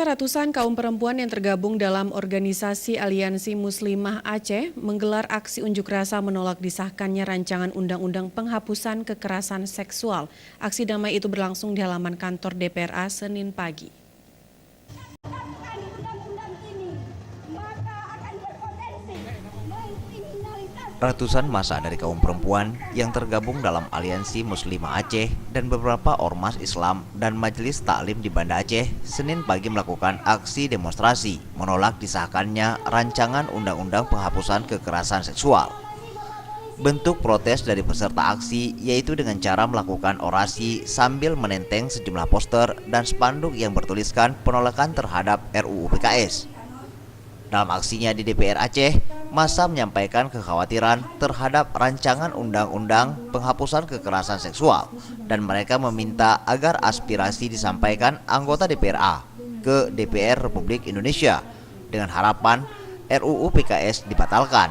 Pemirsa, ratusan kaum perempuan yang tergabung dalam organisasi Aliansi Muslimah Aceh menggelar aksi unjuk rasa menolak disahkannya rancangan undang-undang penghapusan kekerasan seksual. Aksi damai itu berlangsung di halaman kantor DPRA Senin pagi. Ratusan massa dari kaum perempuan yang tergabung dalam Aliansi Muslimah Aceh dan beberapa ormas Islam dan Majelis Taklim di Banda Aceh Senin pagi melakukan aksi demonstrasi menolak disahkannya rancangan undang-undang penghapusan kekerasan seksual. Bentuk protes dari peserta aksi yaitu dengan cara melakukan orasi sambil menenteng sejumlah poster dan spanduk yang bertuliskan penolakan terhadap RUU PKS. Dalam aksinya di DPR Aceh, massa menyampaikan kekhawatiran terhadap rancangan undang-undang penghapusan kekerasan seksual dan mereka meminta agar aspirasi disampaikan anggota DPRA ke DPR Republik Indonesia dengan harapan RUU PKS dibatalkan.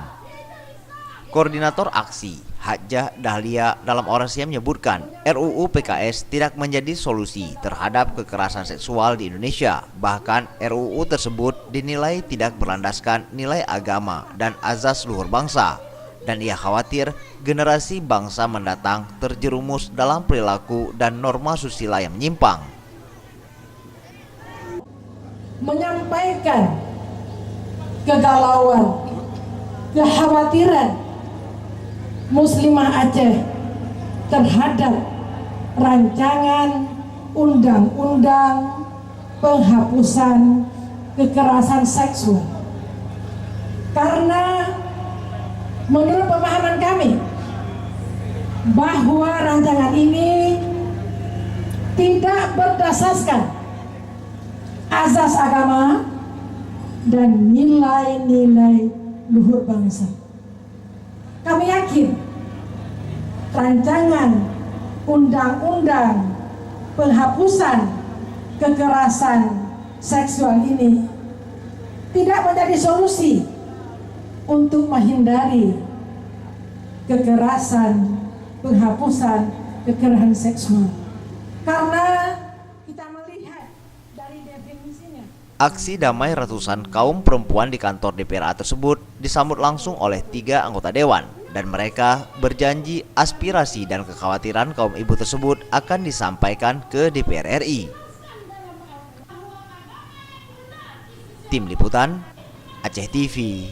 Koordinator aksi Hajjah Dahlia dalam orasinya menyebutkan RUU PKS tidak menjadi solusi terhadap kekerasan seksual di Indonesia. Bahkan RUU tersebut dinilai tidak berlandaskan nilai agama dan azas luhur bangsa. Dan ia khawatir generasi bangsa mendatang terjerumus dalam perilaku dan norma susila yang menyimpang. Menyampaikan kegalauan, kekhawatiran Muslimah Aceh terhadap rancangan undang-undang penghapusan kekerasan seksual. Karena menurut pemahaman kami bahwa rancangan ini tidak berdasarkan azas agama dan nilai-nilai luhur bangsa. Kami yakin rancangan undang-undang penghapusan kekerasan seksual ini tidak menjadi solusi untuk menghindari kekerasan, penghapusan kekerasan seksual. Karena kita melihat dari definisinya. Aksi damai ratusan kaum perempuan di kantor DPRA tersebut disambut langsung oleh 3 anggota dewan dan mereka berjanji aspirasi dan kekhawatiran kaum ibu tersebut akan disampaikan ke DPR RI. Tim Liputan Aceh TV.